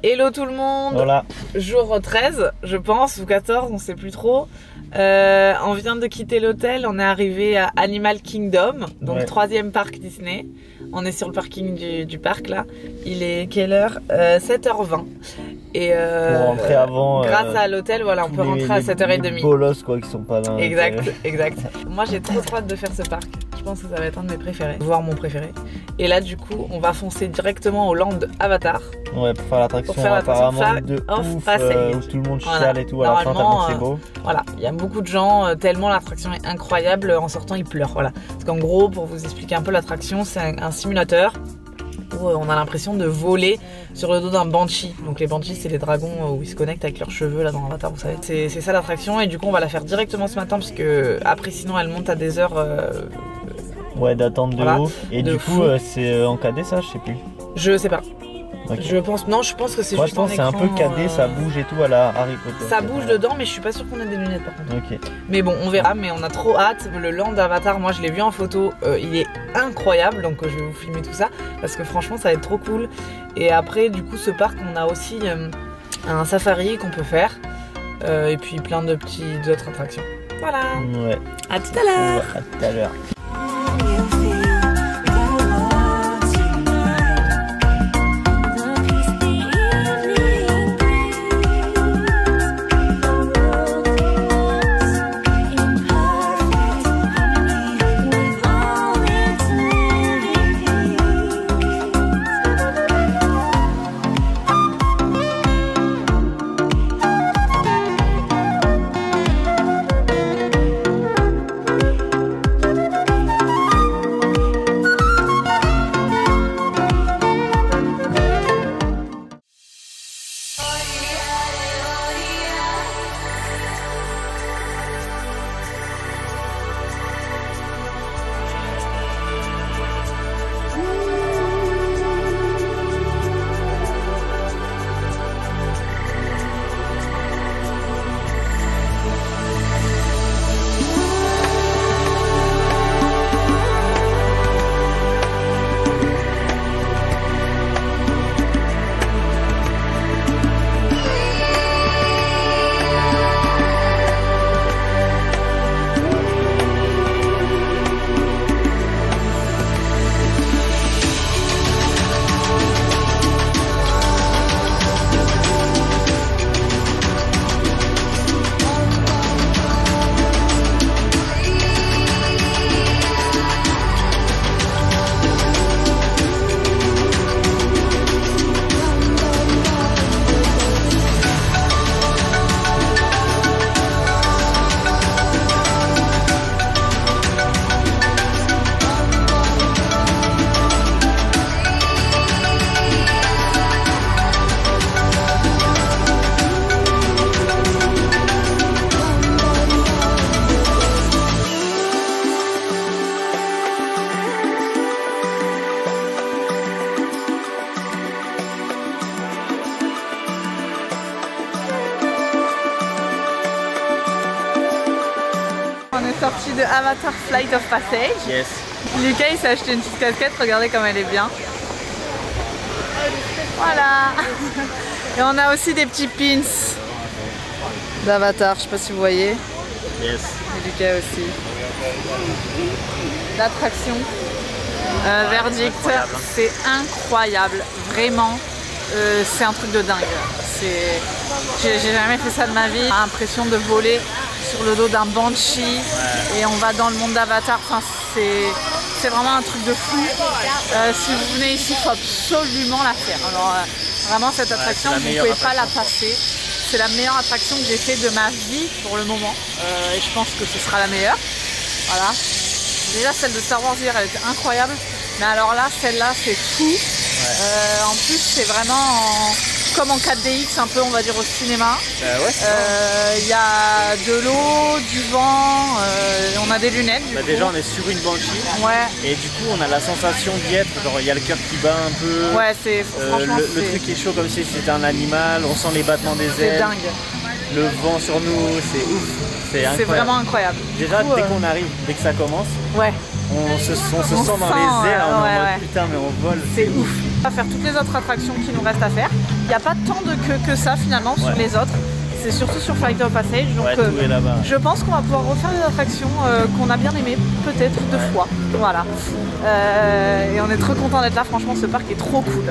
Hello tout le monde. Voilà. Jour 13 je pense, ou 14, on sait plus trop. On vient de quitter l'hôtel, on est arrivé à Animal Kingdom, donc ouais. 3e parc Disney. On est sur le parking du parc là. Il est quelle heure? 7h20. Et pour rentrer avant, grâce à l'hôtel, voilà, on peut rentrer à 7h30. Les bolos quoi qui sont pas là. Exact. Moi j'ai trop hâte de faire ce parc. Je pense que ça va être un de mes préférés, voire mon préféré. Et là du coup on va foncer directement au Land Avatar. Ouais, pour faire l'attraction apparemment de ouf, où tout le monde chiale et tout à la fin tellement c'est beau. Voilà, il y a beaucoup de gens, tellement l'attraction est incroyable, en sortant ils pleurent. Voilà. Parce qu'en gros, pour vous expliquer un peu l'attraction, c'est un simulateur où on a l'impression de voler sur le dos d'un banshee. Donc les banshees c'est les dragons où ils se connectent avec leurs cheveux là dans Avatar, vous savez. C'est ça l'attraction et du coup on va la faire directement ce matin parce que après sinon elle monte à des heures ouais, d'attente de voilà, haut. Et du coup c'est en KD ça, je sais plus. Je sais pas. Okay. Je pense que c'est juste en écran. C'est un peu KD, ça bouge et tout à la Harry Potter. Ça bouge dedans, mais je suis pas sûre qu'on ait des lunettes par contre. Ok. Mais bon, on verra, mais on a trop hâte. Le Land Avatar, moi je l'ai vu en photo, il est incroyable, donc je vais vous filmer tout ça parce que franchement ça va être trop cool. Et après, du coup, ce parc, on a aussi un safari qu'on peut faire et puis plein de petites autres attractions. Voilà. Ouais. À tout à l'heure. À tout à l'heure. On est sorti de Avatar Flight of Passage. Yes. Lucas il s'est acheté une petite casquette, regardez comme elle est bien. Voilà. Et on a aussi des petits pins d'Avatar, je sais pas si vous voyez. Yes. Et Lucas aussi. L'attraction. Verdict, c'est incroyable, vraiment. C'est un truc de dingue. J'ai jamais fait ça de ma vie. L'impression de voler sur le dos d'un banshee et on va dans le monde d'Avatar. Enfin, c'est vraiment un truc de fou. Si vous venez ici, il faut absolument la faire. Alors vraiment cette attraction, vous ne pouvez pas la passer. C'est la meilleure attraction que j'ai fait de ma vie pour le moment et je pense que ce sera la meilleure. Voilà. Déjà celle de Star Wars hier, elle était incroyable, mais alors là, celle-là, c'est fou. Ouais. En plus, c'est vraiment comme en 4DX, un peu, on va dire, au cinéma. Il y a de l'eau, du vent, on a des lunettes. Déjà, on est sur une banshee. Ouais. Et du coup, on a la sensation d'y être. Genre, il y a le cœur qui bat un peu. Ouais, franchement, le truc est chaud comme si c'était un animal. On sent les battements des ailes. C'est dingue. Le vent sur nous, c'est ouf. C'est vraiment incroyable. Déjà, dès qu'on arrive, dès que ça commence, ouais. on se sent dans les airs, on est en mode putain mais on vole. C'est ouf. On va faire toutes les autres attractions qui nous restent à faire. Il n'y a pas tant de queue que ça finalement sur les autres. C'est surtout sur Flight of Passage. Donc je pense qu'on va pouvoir refaire des attractions qu'on a bien aimées, peut-être 2 fois. Voilà. Et on est trop content d'être là, franchement ce parc est trop cool.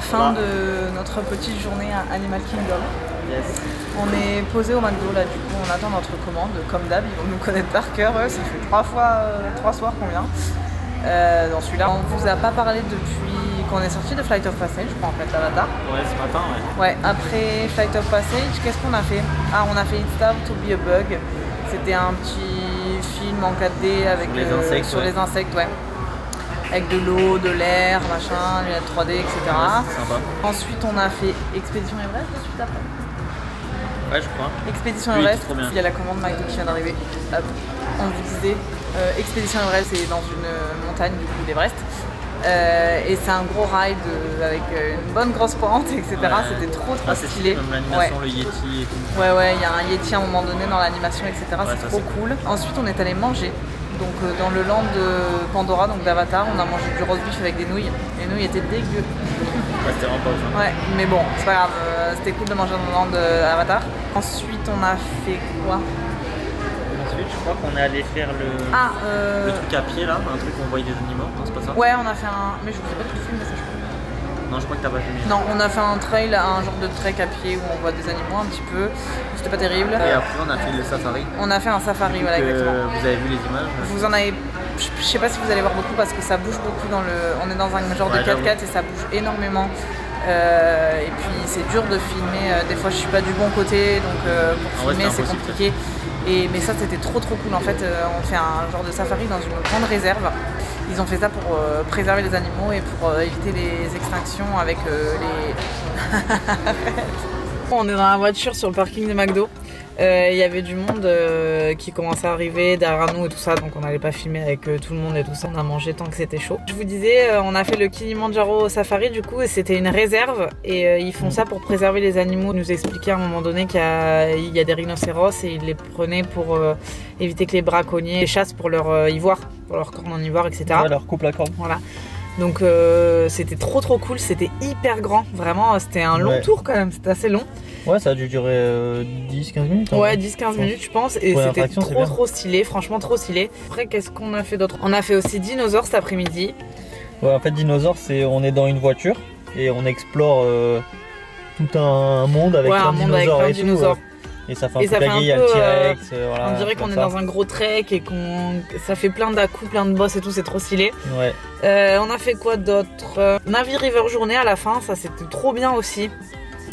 Fin de notre petite journée à Animal Kingdom. Yes. On est posé au McDo là, du coup on attend notre commande. Comme d'hab, ils vont nous connaître par cœur. Ça fait 3 soirs qu'on vient. dans celui-là. On vous a pas parlé depuis qu'on est sorti de Flight of Passage, je crois en fait, Avatar. Ouais, ce matin, ouais. Ouais, après Flight of Passage, qu'est-ce qu'on a fait? Ah, on a fait It's Time to Be a Bug. C'était un petit film en 4D avec sur les insectes, ouais. Avec de l'eau, de l'air, machin, lunettes 3D, etc. Ouais, c'est sympa. Ensuite, on a fait Expédition Everest de suite après. Ouais, je crois. Expédition Everest, il y a la commande McDo qui vient d'arriver. On vous disait, Expédition Everest, c'est dans une montagne du coup d'Everest. Et c'est un gros ride avec une bonne grosse pente, etc. Ouais. C'était trop stylé. Comme l'animation, le Yeti et tout. Ouais, il y a un Yeti à un moment donné dans l'animation, etc. C'est trop cool. Ensuite, on est allé manger. Donc dans le land de Pandora, donc d'Avatar, on a mangé du roast beef avec des nouilles. Les nouilles étaient dégueu. Ouais, c'était vraiment pas ouf. Ouais, mais bon, c'est pas grave. C'était cool de manger dans le land d'Avatar. Ensuite, on a fait quoi? Ensuite, je crois qu'on est allé faire le truc à pied là, un truc où on voyait des animaux. Non, c'est pas ça? Ouais, on a fait un. Mais je vous ai pas tout filmé ça, je crois. Non, je crois que t'as pas filmé. Non, on a fait un trail, un genre de trek à pied où on voit des animaux un petit peu. C'était pas terrible. Et après, on a fait le safari. On a fait un safari, voilà, exactement. Vous avez vu les images? Vous en avez. Je sais pas si vous allez voir beaucoup parce que ça bouge beaucoup dans le. On est dans un genre de 4x4 et ça bouge énormément. Et puis c'est dur de filmer. Des fois, je suis pas du bon côté, donc pour filmer c'est compliqué. Mais ça, c'était trop cool. En fait, on fait un genre de safari dans une grande réserve. Ils ont fait ça pour préserver les animaux et pour éviter les extinctions avec les... On est dans la voiture sur le parking de McDo. Il y avait du monde qui commençait à arriver derrière nous et tout ça, donc on n'allait pas filmer avec tout le monde et tout ça. On a mangé tant que c'était chaud. Je vous disais, on a fait le Kilimanjaro Safari du coup, et c'était une réserve et ils font ça pour préserver les animaux. Ils nous expliquaient à un moment donné qu'il y a des rhinocéros et ils les prenaient pour éviter que les braconniers chassent pour leur ivoire, pour leur corne en ivoire, etc. Ouais, leur coupe la corne. Voilà. Donc c'était trop cool, c'était hyper grand, vraiment c'était un long tour quand même, c'était assez long. Ouais, ça a dû durer 10-15 minutes. Ouais, 10-15 minutes je pense, et c'était trop stylé, franchement trop stylé. Après qu'est-ce qu'on a fait d'autre? On a fait aussi dinosaures cet après-midi. Ouais, en fait dinosaures, on est dans une voiture et on explore tout un monde avec plein de dinosaures. Et ça fait un peu il y a le T-Rex, voilà, on dirait qu'on est dans un gros trek et ça fait plein d'à-coups, plein de boss et tout, c'est trop stylé. Ouais. On a fait quoi d'autre? Navi River Journée à la fin, ça c'était trop bien aussi.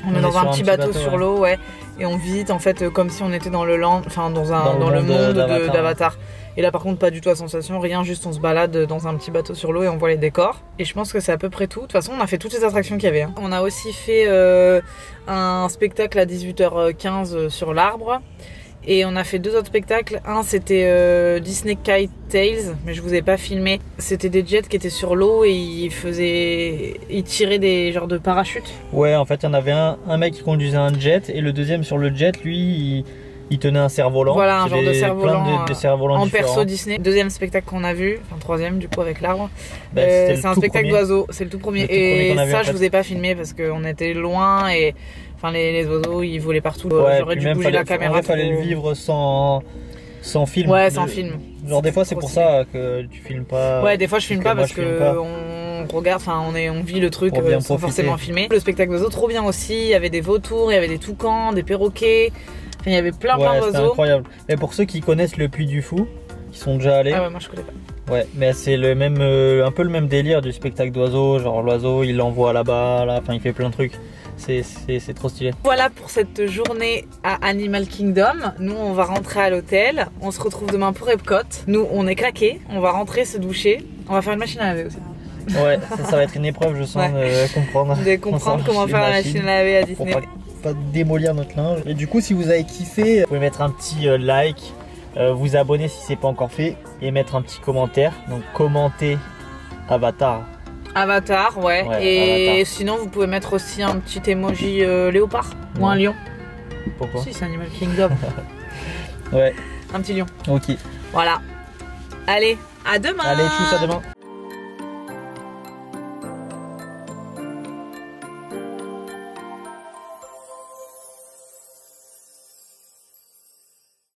On est dans un petit bateau sur l'eau, ouais. Et on visite en fait comme si on était dans le land, enfin dans le monde d'Avatar. Et là par contre pas du tout la sensation, rien, juste on se balade dans un petit bateau sur l'eau et on voit les décors. Et je pense que c'est à peu près tout. De toute façon on a fait toutes les attractions qu'il y avait. Hein. On a aussi fait un spectacle à 18h15 sur l'arbre. Et on a fait 2 autres spectacles. Un c'était Disney Kite Tales, mais je vous ai pas filmé. C'était des jets qui étaient sur l'eau et ils tiraient des genres de parachutes. Ouais, en fait il y en avait un mec qui conduisait un jet et le deuxième sur le jet, lui, il tenait un cerf-volant. Voilà, un genre de cerf-volant de cerfs-volants en différents. perso Disney. Deuxième spectacle qu'on a vu, enfin troisième du coup avec l'arbre. C'est un spectacle d'oiseaux, c'est le tout premier. Et ça je vous ai pas filmé parce qu'on était loin et enfin les oiseaux ils volaient partout. Ouais, j'aurais dû bouger la caméra. Il fallait le vivre sans film. Ouais, sans film. Genre des fois c'est pour ça que tu filmes pas. Ouais, des fois je filme pas parce que on regarde, enfin on vit le truc sans forcément filmer. Le spectacle d'oiseaux trop bien aussi, il y avait des vautours, il y avait des toucans, des perroquets. Enfin, il y avait plein d'oiseaux. C'était incroyable. Et pour ceux qui connaissent le Puy du Fou, qui sont déjà allés. Ah ouais, moi je connais pas. Ouais, mais c'est le même, un peu le même délire du spectacle d'oiseaux. Genre l'oiseau, il l'envoie là-bas, là. Enfin il fait plein de trucs. C'est trop stylé. Voilà pour cette journée à Animal Kingdom. Nous on va rentrer à l'hôtel. On se retrouve demain pour Epcot. Nous on est claqués. On va rentrer, se doucher. On va faire une machine à laver aussi. Ouais, ça va être une épreuve, je sens, de comprendre. De comprendre comment faire la machine à laver à Disney. Pour pas démolir notre linge. Et du coup, si vous avez kiffé, vous pouvez mettre un petit like, vous abonner si c'est pas encore fait et mettre un petit commentaire. Donc commentez Avatar. Avatar, ouais. Et Avatar. Sinon, vous pouvez mettre aussi un petit emoji léopard ou un lion. Pourquoi? Si, c'est Animal Kingdom. Ouais. Un petit lion. Ok. Voilà. Allez, à demain. Allez, tchuss, à demain.